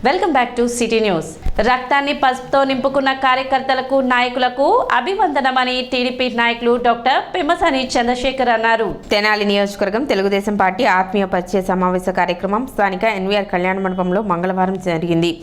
Welcome back to city news. రక్తాన్ని పసుపుతో నింపుకున్న కార్యకర్తలకు నాయకులకు అభివందనమని టీడీపీ నాయకులు డాక్టర్ పెమ్మసాని చంద్రశేఖర్ అన్నారు. తెనాలి నియోజకవర్గం తెలుగుదేశం పార్టీ ఆత్మీయ పరిచయ సమావేశ కార్యక్రమం స్థానిక ఎన్వీఆర్ కళ్యాణ మండపంలో మంగళవారం జరిగింది.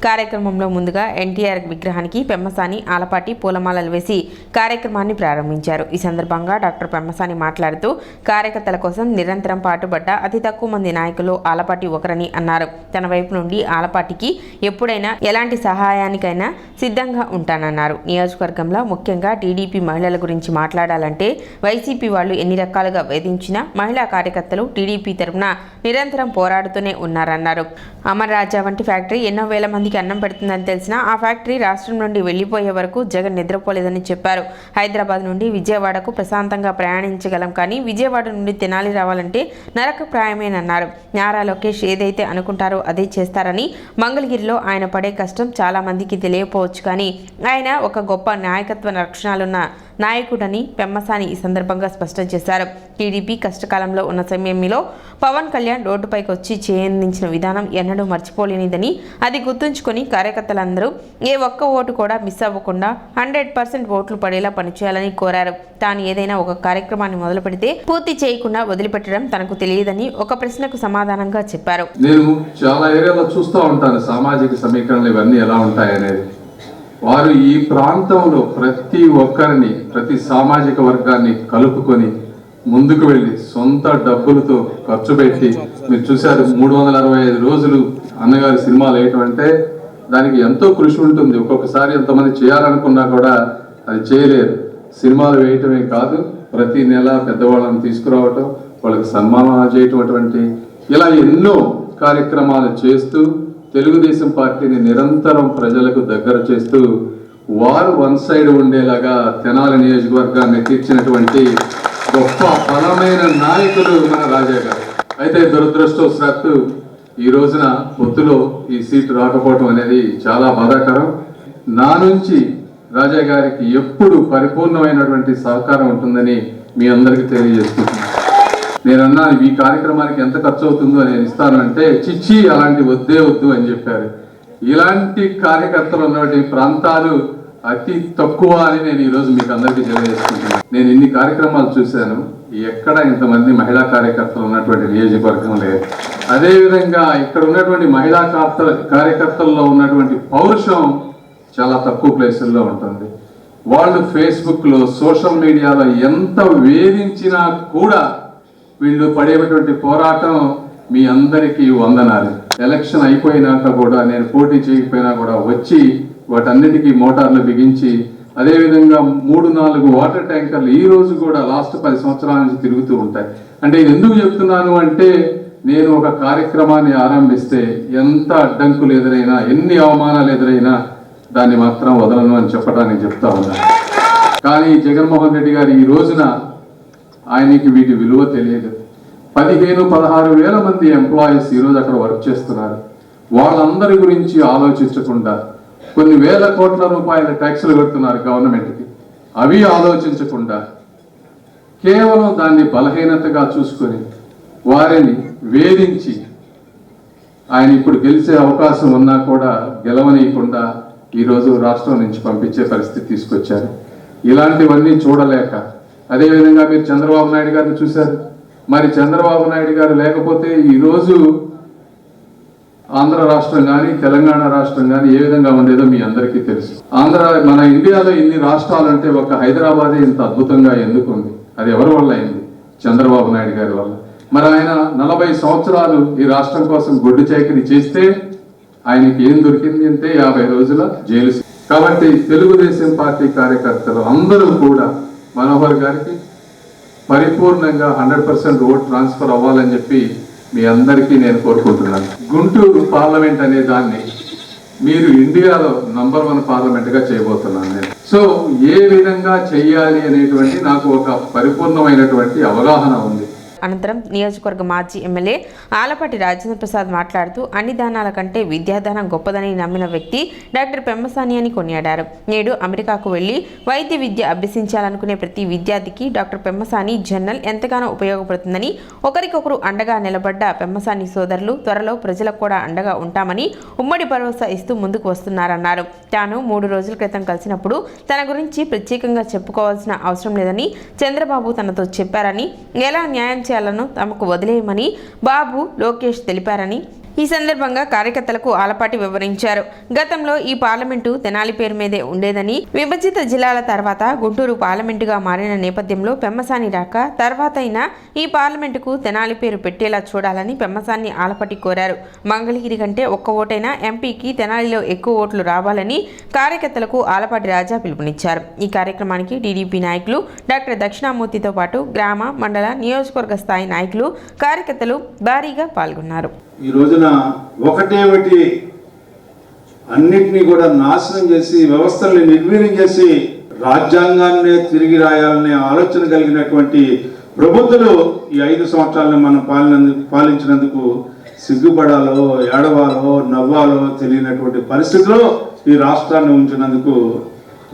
కార్యక్రమంలో ముందుగా ఎన్టీఆర్ విగ్రహానికి పెమ్మసాని ఆలపాటి పూలమాలలు వేసి కార్యక్రమాన్ని ప్రారంభించారు. ఈ సందర్భంగా డాక్టర్ పెమ్మసాని మాట్లాడుతూ కార్యకర్తల కోసం నిరంతరం పాటుపడ్డ అతి తక్కువ మంది నాయకులు ఆలపాటి ఒకరని అన్నారు. తన వైపు నుండి ఆలపాటికి ఎప్పుడైనా ఎలాంటి సహాయానికైనా సిద్ధంగా ఉంటానన్నారు. నియోజకవర్గంలో ముఖ్యంగా టీడీపీ మహిళల గురించి మాట్లాడాలంటే వైసీపీ వాళ్ళు ఎన్ని రకాలుగా వేధించినా మహిళా కార్యకర్తలు టీడీపీ తరఫున నిరంతరం పోరాడుతూనే ఉన్నారన్నారు. అమర్ రాజా వంటి ఫ్యాక్టరీ ఎన్నో వేల మంది అన్నం పెడుతుందని తెలిసినా ఆ ఫ్యాక్టరీ రాష్ట్రం నుండి వెళ్లిపోయే వరకు జగన్ నిద్రపోలేదని చెప్పారు. హైదరాబాద్ నుండి విజయవాడకు ప్రశాంతంగా ప్రయాణించగలం, కానీ విజయవాడ నుండి తెనాలి రావాలంటే నరకప్రాయమేనన్నారు. నారా లోకేష్ ఏదైతే అనుకుంటారో అదే చేస్తారని, మంగళగిరిలో ఆయన పడే కష్టం చాలా మందికి తెలియకపోవచ్చు, కానీ ఆయన ఒక గొప్ప నాయకత్వ లక్షణాలున్న నాయకుడని పెమ్మసాని ఈ సందర్భంగా స్పష్టం చేశారు. టీడీపీ కష్టకాలంలో ఉన్న సమయంలో పవన్ కళ్యాణ్ రోడ్డుపైకి వచ్చి చేయందించిన విధానం ఎన్నడూ మర్చిపోలేనిదని, అది గుర్తుంచుకొని కార్యకర్తలందరూ ఏ ఒక్క ఓటు కూడా మిస్ అవ్వకుండా 100% ఓట్లు పడేలా పనిచేయాలని కోరారు. తాను ఏదైనా ఒక కార్యక్రమాన్ని మొదలు పెడితే పూర్తి చేయకుండా వదిలిపెట్టడం తనకు తెలియదని ఒక ప్రశ్నకు సమాధానంగా చెప్పారు. నేను చాలా ఏరియాలో చూస్తూ ఉంటాను సామాజిక సమీకరణలు ఇవన్నీ ఎలా ఉంటాయనేది. వారు ఈ ప్రాంతంలో ప్రతి ఒక్కరిని, ప్రతి సామాజిక వర్గాన్ని కలుపుకొని ముందుకు వెళ్ళి సొంత డబ్బులతో ఖర్చు పెట్టి, మీరు చూశారు 365 రోజులు అన్నగారి సినిమాలు వేయటం అంటే దానికి ఎంతో కృషి ఉంటుంది. ఒక్కొక్కసారి ఎంతమంది చేయాలనుకున్నా కూడా అది చేయలేరు. సినిమాలు వేయటమే కాదు, ప్రతి నెల పెద్దవాళ్ళని తీసుకురావటం, వాళ్ళకి సన్మానాలు చేయటం, ఇలా ఎన్నో కార్యక్రమాలు చేస్తూ తెలుగుదేశం పార్టీని నిరంతరం ప్రజలకు దగ్గర చేస్తూ వారు వన్ సైడ్ ఉండేలాగా తెనాలి నియోజకవర్గాన్ని తీర్చినటువంటి గొప్ప బలమైన నాయకులు మన రాజా గారు. అయితే దురదృష్టవశాత్తు ఈ రోజున పొత్తులో ఈ సీటు రాకపోవడం అనేది చాలా బాధాకరం. నా నుంచి రాజా గారికి ఎప్పుడు పరిపూర్ణమైనటువంటి సహకారం ఉంటుందని మీ అందరికీ తెలియజేస్తున్నాను. నేనన్నా ఈ కార్యక్రమానికి ఎంత ఖర్చు అవుతుందో నేను ఇస్తాను అంటే, చిచ్చి అలాంటి వద్దు అని చెప్పారు. ఇలాంటి కార్యకర్తలు ఉన్నటువంటి ప్రాంతాలు అతి తక్కువ అని నేను ఈరోజు మీకు అందరికీ తెలియజేసుకుంటున్నాను. నేను ఇన్ని కార్యక్రమాలు చూశాను, ఎక్కడ ఇంతమంది మహిళా కార్యకర్తలు ఉన్నటువంటి నియోజకవర్గం లేదు. అదేవిధంగా ఇక్కడ ఉన్నటువంటి మహిళా కార్యకర్తల్లో ఉన్నటువంటి పౌరుషం చాలా తక్కువ ప్లేసుల్లో ఉంటుంది. వాళ్ళు ఫేస్బుక్లో, సోషల్ మీడియాలో ఎంత వేధించినా కూడా వీళ్ళు పడేటువంటి పోరాటం మీ అందరికీ వందనాలు. ఎలక్షన్ అయిపోయినాక కూడా, నేను పోటీ చేయకపోయినా కూడా వచ్చి వాటన్నిటికీ మోటార్లు బిగించి, అదేవిధంగా 3-4 వాటర్ ట్యాంకర్లు ఈ రోజు కూడా లాస్ట్ 10 సంవత్సరాల నుంచి తిరుగుతూ ఉంటాయి. అంటే ఇది ఎందుకు చెప్తున్నాను అంటే, నేను ఒక కార్యక్రమాన్ని ఆరంభిస్తే ఎంత అడ్డంకులు ఎదురైనా, ఎన్ని అవమానాలు ఎదురైనా దాన్ని మాత్రం వదలను అని చెప్పడానికి చెప్తా ఉన్నాను. కానీ జగన్మోహన్ రెడ్డి గారు ఈ రోజున ఆయనకి వీటి విలువ తెలియదు. 15-16 వేల మంది ఎంప్లాయీస్ ఈరోజు అక్కడ వర్క్ చేస్తున్నారు. వాళ్ళందరి గురించి ఆలోచించకుండా కొన్ని వేల కోట్ల రూపాయల ట్యాక్సులు కడుతున్నారు గవర్నమెంట్కి. అవి ఆలోచించకుండా కేవలం దాన్ని బలహీనతగా చూసుకొని వారిని వేధించి, ఆయన ఇప్పుడు గెలిచే అవకాశం ఉన్నా కూడా గెలవనీయకుండా ఈరోజు రాష్ట్రం నుంచి పంపించే పరిస్థితి తీసుకొచ్చారు. ఇలాంటివన్నీ చూడలేక, అదేవిధంగా మీరు చంద్రబాబు నాయుడు గారిని చూశారు. మరి చంద్రబాబు నాయుడు గారు లేకపోతే ఈరోజు ఆంధ్ర రాష్ట్రం కానీ తెలంగాణ రాష్ట్రం కానీ ఏ విధంగా ఉండేదో మీ అందరికీ తెలుసు. మన ఇండియాలో ఇన్ని రాష్ట్రాలు అంటే ఒక హైదరాబాదే ఇంత అద్భుతంగా ఎందుకు ఉంది? అది ఎవరి వల్ల అయింది? చంద్రబాబు నాయుడు గారి వల్ల. మరి ఆయన 40 సంవత్సరాలు ఈ రాష్ట్రం కోసం గొడ్డు చాకిరీ చేస్తే ఆయనకి ఏం దొరికింది అంటే 50 రోజుల జైలు. కాబట్టి తెలుగుదేశం పార్టీ కార్యకర్తలు అందరూ కూడా మనోహర్ గారికి పరిపూర్ణంగా 100% ఓట్ ట్రాన్స్ఫర్ అవ్వాలని చెప్పి మీ అందరికీ నేను కోరుకుంటున్నాను. గుంటూరు పార్లమెంట్ అనే దాన్ని మీరు ఇండియాలో నంబర్ 1 పార్లమెంట్గా చేయబోతున్నాను నేను. సో ఏ విధంగా చెయ్యాలి అనేటువంటి నాకు ఒక పరిపూర్ణమైనటువంటి అవగాహన ఉంది. అనంతరం నియోజకవర్గ మాజీ ఎమ్మెల్యే ఆలపాటి రాజేంద్ర ప్రసాద్ మాట్లాడుతూ అన్ని దానాల కంటే విద్యాదానం గొప్పదని నమ్మిన వ్యక్తి డాక్టర్ పెమ్మసాని అని కొనియాడారు. నేడు అమెరికాకు వెళ్లి వైద్య విద్య అభ్యసించాలనుకునే ప్రతి విద్యార్థికి డాక్టర్ పెమ్మసాని జర్నల్ ఎంతగానో ఉపయోగపడుతుందని, ఒకరికొకరు అండగా నిలబడ్డ పెమ్మసాని సోదరులు త్వరలో ప్రజలకు కూడా అండగా ఉంటామని ఉమ్మడి భరోసా ఇస్తూ ముందుకు వస్తున్నారన్నారు. తాను 3 రోజుల క్రితం కలిసినప్పుడు తన గురించి ప్రత్యేకంగా చెప్పుకోవాల్సిన అవసరం లేదని చంద్రబాబు తనతో చెప్పారని, ఎలా న్యాయం చేయాలనో తమకు వదిలేయమని బాబు లోకేష్ తెలిపారని ఈ సందర్భంగా కార్యకర్తలకు ఆలపాటి వివరించారు. గతంలో ఈ పార్లమెంటు తెనాలి పేరు మీదే ఉండేదని, విభజిత జిల్లాల తర్వాత గుంటూరు పార్లమెంటుగా మారిన నేపథ్యంలో పెమ్మసాని రాక తర్వాత అయినా ఈ పార్లమెంటుకు తెనాలి పేరు పెట్టేలా చూడాలని పెమ్మసాని ఆలపాటి కోరారు. మంగళగిరి కంటే ఒక్క ఓటైనా ఎంపీకి తెనాలిలో ఎక్కువ ఓట్లు రావాలని కార్యకర్తలకు ఆలపాటి రాజా పిలుపునిచ్చారు. ఈ కార్యక్రమానికి టీడీపీ నాయకులు డాక్టర్ దక్షిణామూర్తితో పాటు గ్రామ, మండల, నియోజకవర్గ స్థాయి నాయకులు, కార్యకర్తలు భారీగా పాల్గొన్నారు. ఈ రోజున ఒకటేమిటి అన్నిటినీ కూడా నాశనం చేసి వ్యవస్థల్ని నిర్వీర్యం చేసి రాజ్యాంగాన్నే తిరిగి రాయాలనే ఆలోచన కలిగినటువంటి ప్రభుత్వాలు ఈ 5 సంవత్సరాలను మనం పాలించినందుకు సిగ్గుపడాలో, ఏడవాలో, నవ్వాలో తెలియనటువంటి పరిస్థితిలో ఈ రాష్ట్రాన్ని ఉంచినందుకు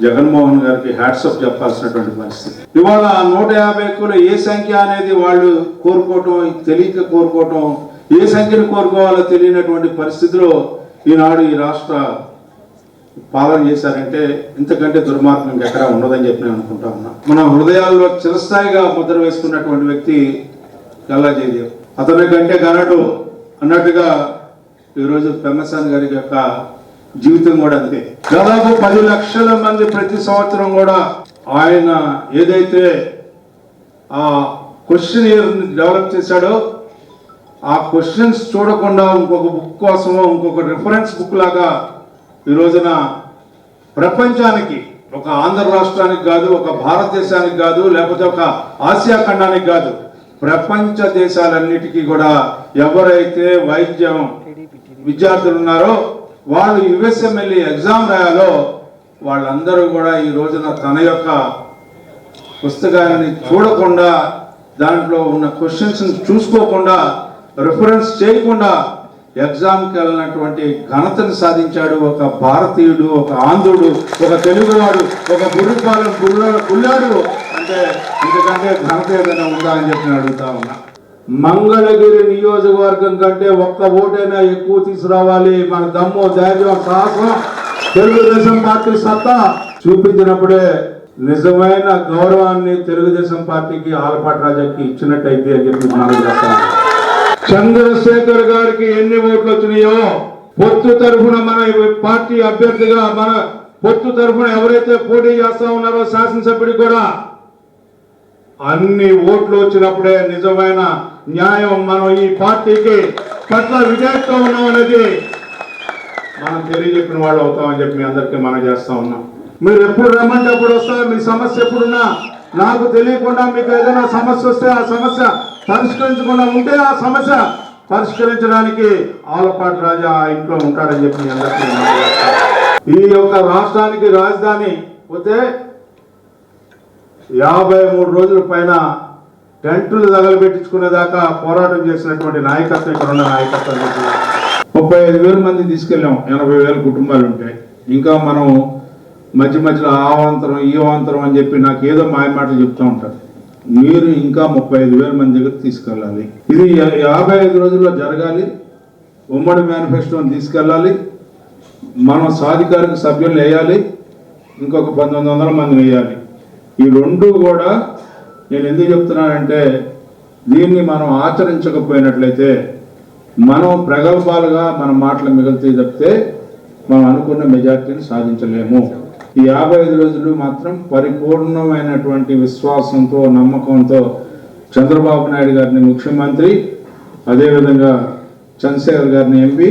జగన్మోహన్ గారికి హ్యాట్సప్ చెప్పాల్సినటువంటి పరిస్థితి. ఇవాళ 150 ఏ సంఖ్య అనేది వాళ్ళు కోరుకోవటం, తెలియక కోరుకోవటం, ఏ సంఖ్యను కోరుకోవాలో తెలియనటువంటి పరిస్థితిలో ఈనాడు ఈ రాష్ట్ర పాలన చేశారంటే ఇంతకంటే దుర్మార్గం ఇంకెక్కడా ఉండదని చెప్పి నేను అనుకుంటా ఉన్నా. మన హృదయాల్లో చిరస్థాయిగా ముద్ర వేసుకున్నటువంటి వ్యక్తి గల్లా జయదేవ్. అతని కంటే గనడు అన్నట్టుగా ఈరోజు పెమ్మసాని గారి యొక్క జీవితం కూడా అంతే. దాదాపు 10 లక్షల మంది ప్రతి సంవత్సరం కూడా ఆయన ఏదైతే ఆ క్వశ్చన్ డెవలప్ చేశాడో ఆ క్వశ్చన్స్ చూడకుండా ఇంకొక బుక్ కోసమో ఇంకొక రిఫరెన్స్ బుక్ లాగా ఈ రోజున ప్రపంచానికి, ఒక ఆంధ్ర రాష్ట్రానికి కాదు, ఒక భారతదేశానికి కాదు, లేకపోతే ఒక ఆసియా ఖండానికి కాదు, ప్రపంచ దేశాలన్నిటికీ కూడా ఎవరైతే వైద్యం విద్యార్థులు ఉన్నారో వాళ్ళు యుఎస్ఎంఎల్ఈ ఎగ్జామ్ రాయాలో వాళ్ళందరూ కూడా ఈ రోజున తన యొక్క పుస్తకాన్ని చూడకుండా, దాంట్లో ఉన్న క్వశ్చన్స్ చూసుకోకుండా, రిఫరెన్స్ చేయకుండా ఎగ్జామ్కి వెళ్ళినటువంటి ఘనతను సాధించాడు ఒక భారతీయుడు, ఒక ఆంధ్రుడు, ఒక తెలుగువాడు, ఒక బుర్రిపాలెం పుల్లాడు అంటే ఇంతకంటే ఘనత ఏదైనా ఉందా అని చెప్పి నేను అడుగుతా ఉన్నా. మంగళగిరి నియోజకవర్గం కంటే ఒక్క ఓటైనా ఎక్కువ తీసుకురావాలి. మన దమ్ము, ధైర్యం, సాహసం తెలుగుదేశం పార్టీ సత్తా చూపించినప్పుడే నిజమైన గౌరవాన్ని తెలుగుదేశం పార్టీకి ఆలపాటి రాజాకి ఇచ్చినట్టయితే అని చెప్పి మనం చేస్తాం. చంద్రశేఖర్ గారికి ఎన్ని ఓట్లు వచ్చినాయో పొత్తు తరఫున మన పార్టీ అభ్యర్థిగా మన పొత్తు తరఫున ఎవరైతే పోటీ చేస్తా ఉన్నారో శాసనసభ్యుడికి కూడా అన్ని ఓట్లు వచ్చినప్పుడే నిజమైన న్యాయం మనం ఈ పార్టీకి పట్ల విధేయత ఉన్నాం అనేది మనం తెలియజెప్పిన వాళ్ళు అవుతామని చెప్పి మీ అందరికీ మనం చేస్తా ఉన్నాం. మీరు ఎప్పుడు రమ్మంటే అప్పుడు వస్తా. మీ సమస్య ఎప్పుడున్నా నాకు తెలియకుండా మీకు ఏదైనా సమస్య వస్తే ఆ సమస్య పరిష్కరించకుండా ఉంటే ఆ సమస్య పరిష్కరించడానికి ఆలపాటి రాజా ఆ ఇంట్లో ఉంటాడని చెప్పి మీ అందరికీ ఈ యొక్క రాష్ట్రానికి రాజధాని పోతే 53 రోజుల పైన టెంట్లు తగలబెట్టించుకునేదాకా పోరాటం చేసినటువంటి నాయకత్వం ఇక్కడ ఉన్న నాయకత్వం. 35,000 మంది తీసుకెళ్ళాం. 80,000 కుటుంబాలు ఉంటాయి. ఇంకా మనం మధ్య మధ్యలో ఆ అవాంతరం ఈ అవాంతరం అని చెప్పి నాకు ఏదో మాయమాటలు చెప్తూ ఉంటారు. మీరు ఇంకా 35,000 మంది దగ్గర తీసుకెళ్ళాలి. ఇది 55 రోజుల్లో జరగాలి. ఉమ్మడి మేనిఫెస్టోని తీసుకెళ్ళాలి. మనం సాధికారిక సభ్యులు వేయాలి. ఇంకొక 1900 మంది వేయాలి. ఈ రెండు కూడా నేను ఎందుకు చెప్తున్నానంటే దీన్ని మనం ఆచరించకపోయినట్లయితే మనం ప్రగల్భాలుగా మన మాటలు మిగులుతాయి తప్పితే మనం అనుకున్న మెజార్టీని సాధించలేము. ఈ 55 రోజులు మాత్రం పరిపూర్ణమైనటువంటి విశ్వాసంతో, నమ్మకంతో చంద్రబాబు నాయుడు గారిని ముఖ్యమంత్రి, అదేవిధంగా చంద్రశేఖర్ గారిని ఎంపీ,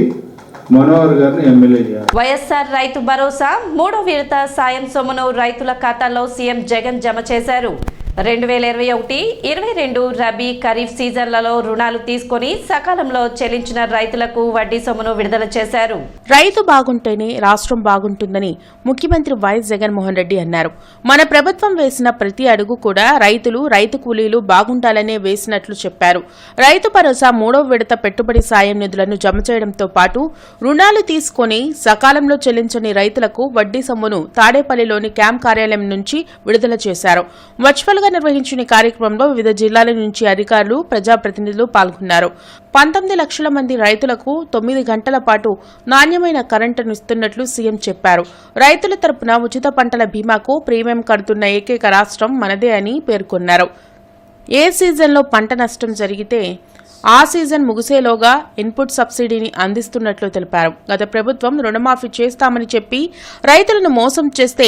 మనోహర్ గారిని ఎమ్మెల్యే చేయాలి. వైఎస్ఆర్ రైతు భరోసా 3వ విడత సాయం సొమ్మును రైతుల ఖాతాల్లో సీఎం జగన్ జమ చేశారు. 2021-22 రబీ ఖరీఫ్ సీజన్లలో రుణాలు తీసుకొని సకాలంలో చెల్లించిన రైతులకు వడ్డీ సొమ్మును విడుదల చేశారు. రైతు బాగుంటేనే రాష్ట్రం బాగుంటుందని ముఖ్యమంత్రి వైఎస్ జగన్మోహన్ రెడ్డి అన్నారు. మన ప్రభుత్వం వేసిన ప్రతి అడుగు కూడా రైతులు, రైతు కూలీలు బాగుండాలనే వేసినట్లు చెప్పారు. రైతు భరోసా 3వ విడత పెట్టుబడి సాయం నిధులను జమ చేయడంతో పాటు రుణాలు తీసుకొని సకాలంలో చెల్లించని రైతులకు వడ్డీ సొమ్మును తాడేపల్లిలోని క్యాంప్ కార్యాలయం నుంచి విడుదల చేశారు. వర్చువల్ గా నిర్వహించిన కార్యక్రమంలో వివిధ జిల్లాల నుంచి అధికారులు, ప్రజాప్రతినిధులు పాల్గొన్నారు. 19 లక్షల మంది రైతులకు 9 గంటల పాటు నాణ్యమైన కరెంటును ఇస్తున్నట్లు సీఎం చెప్పారు. రైతుల తరపున ఉచిత పంటల బీమాకు ప్రీమియం కడుతున్న ఏకైక రాష్ట్రం మనదే అని పేర్కొన్నారు. ఏ సీజన్లో పంట నష్టం జరిగితే ఆ సీజన్ ముగిసేలోగా ఇన్పుట్ సబ్సిడీని అందిస్తున్నట్లు తెలిపారు. గత ప్రభుత్వం రుణమాఫీ చేస్తామని చెప్పి రైతులను మోసం చేస్తే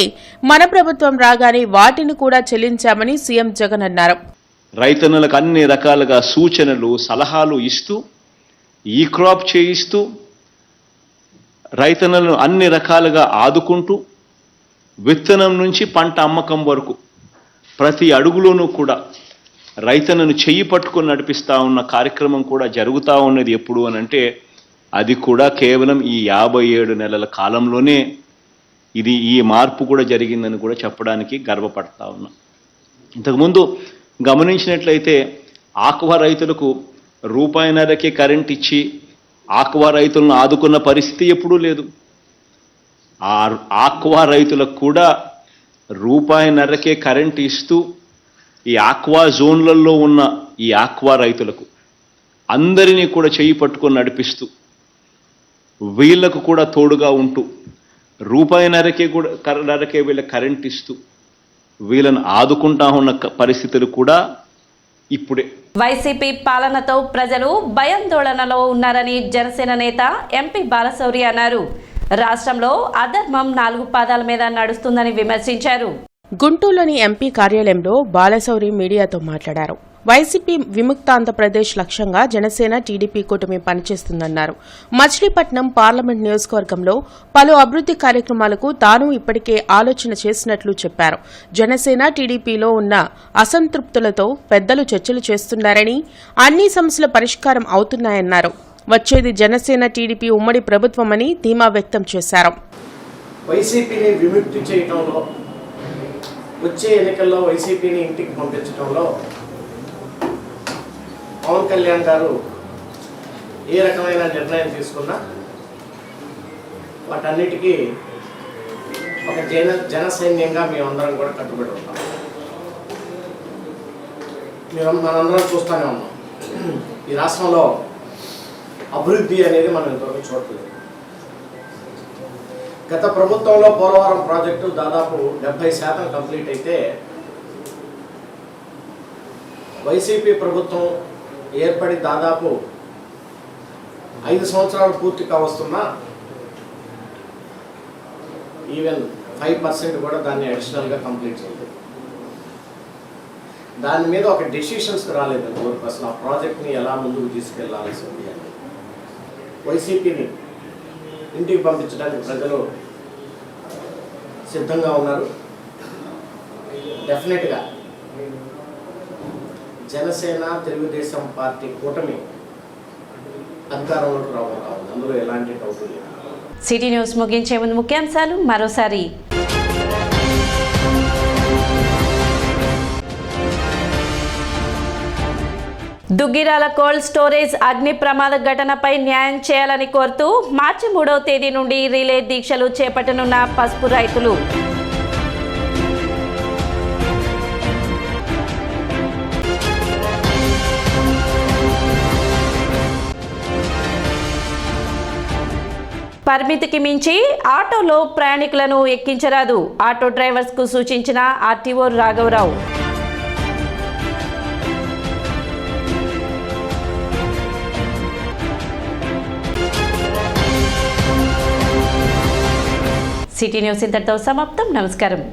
మన ప్రభుత్వం రాగానే వాటిని కూడా చెల్లించామని సీఎం జగన్ అన్నారు. రైతన్నలకు అన్ని రకాలుగా సూచనలు, సలహాలు ఇస్తూ, ఈ క్రాప్ చేయిస్తూ, రైతన్నలను అన్ని రకాలుగా ఆదుకుంటూ, విత్తనం నుంచి పంట అమ్మకం వరకు ప్రతి అడుగులోనూ కూడా రైతన్నను చెయ్యి పట్టుకొని నడిపిస్తూ ఉన్న కార్యక్రమం కూడా జరుగుతూ ఉన్నది. ఎప్పుడు అనంటే అది కూడా కేవలం ఈ 57 నెలల కాలంలోనే ఈ మార్పు కూడా జరిగిందని కూడా చెప్పడానికి గర్వపడతా ఉన్నా. ఇంతకుముందు గమనించినట్లయితే ఆక్వా రైతులకు ₹1.5కే కరెంట్ ఇచ్చి ఆక్వా రైతులను ఆదుకున్న పరిస్థితి ఎప్పుడూ లేదు. ఆ ఆక్వా రైతులకు కూడా ₹1.5కే కరెంట్ ఇస్తూ ఈ ఆక్వా జోన్లలో ఉన్న ఈ ఆక్వా రైతులకు అందరినీ కూడా చేయి పట్టుకొని నడిపిస్తూ, వీళ్లకు కూడా తోడుగా ఉంటూ ₹1.5కే వీళ్ళ కరెంట్ ఇస్తూ వీళ్ళను ఆదుకుంటా ఉన్న పరిస్థితులు కూడా ఇప్పుడే. వైసీపీ పాలనతో ప్రజలు భయాందోళనలో ఉన్నారని జనసేన నేత ఎంపీ బాలశౌరి అన్నారు. రాష్ట్రంలో అధర్మం 4 పాదాల మీద నడుస్తుందని విమర్శించారు. గుంటూరులోని ఎంపీ కార్యాలయంలో బాలశౌరి మీడియాతో మాట్లాడారు. వైసీపీ విముక్తాంధ్రప్రదేశ్ లక్ష్యంగా జనసేన, టీడీపీ కూటమి పనిచేస్తుందన్నారు. మచిలీపట్నం పార్లమెంట్ నియోజకవర్గంలో పలు అభివృద్ది కార్యక్రమాలకు తాను ఇప్పటికే ఆలోచన చేసినట్లు చెప్పారు. జనసేన, టీడీపీలో ఉన్న అసంతృప్తులతో పెద్దలు చర్చలు చేస్తున్నారని, అన్ని సమస్యల పరిష్కారం అవుతున్నాయన్నారు. వచ్చేది జనసేన, టీడీపీ ఉమ్మడి ప్రభుత్వమని ధీమా వ్యక్తం చేశారు. వైసీపీని విముక్తి చేయడంలో, వచ్చే ఎన్నికల్లో వైసీపీని ఇంటికి పంపించడంలో పవన్ కళ్యాణ్ గారు ఏ రకమైన నిర్ణయం తీసుకున్నా వాటన్నిటికీ ఒక జన సైన్యంగా మేమందరం కూడా కట్టుబడి ఉంటాం. మనందరం చూస్తూనే ఉన్నాం. ఈ రాష్ట్రంలో అభివృద్ధి అనేది మనం ఇంతవరకు చూడలేదు. గత ప్రభుత్వంలో పోలవరం ప్రాజెక్టు దాదాపు 70% కంప్లీట్ అయితే, వైసీపీ ప్రభుత్వం ఏర్పడి దాదాపు 5 సంవత్సరాలు పూర్తి కావస్తున్నా ఈవెన్ 5% కూడా దాన్ని అడిషనల్గా కంప్లీట్ చేయలేదు. దాని మీద ఒక డెసిషన్స్ రాలేదు. అసలు ఆ ప్రాజెక్ట్ని ఎలా ముందుకు తీసుకెళ్లాల్సి ఉంది అని. వైసీపీని ఇంటికి పంపించడానికి ప్రజలు సిద్ధంగా ఉన్నారు. డెఫినెట్గా జనసేన, తెలుగుదేశం పార్టీ కూటమి అధికారంలోకి రాబోతుంది. అందులో ఎలాంటి డౌట్ లేదు. సిటీ న్యూస్ ముగించే ముందు ముఖ్యాంశాలు మరోసారి. దుగ్గిరాల కోల్డ్ స్టోరేజ్ అగ్ని ప్రమాద ఘటనపై న్యాయం చేయాలని కోరుతూ మార్చి 3వ తేదీ నుండి రిలే దీక్షలు చేపట్టనున్న పసుపు రైతులు. పరిమితికి మించి ఆటోలో ప్రయాణికులను ఎక్కించరాదు, ఆటో డ్రైవర్స్ కు సూచించిన ఆర్టీఓ రాఘవరావు. సిటీ న్యూస్ ఇంతటితో సమాప్తం. నమస్కారం.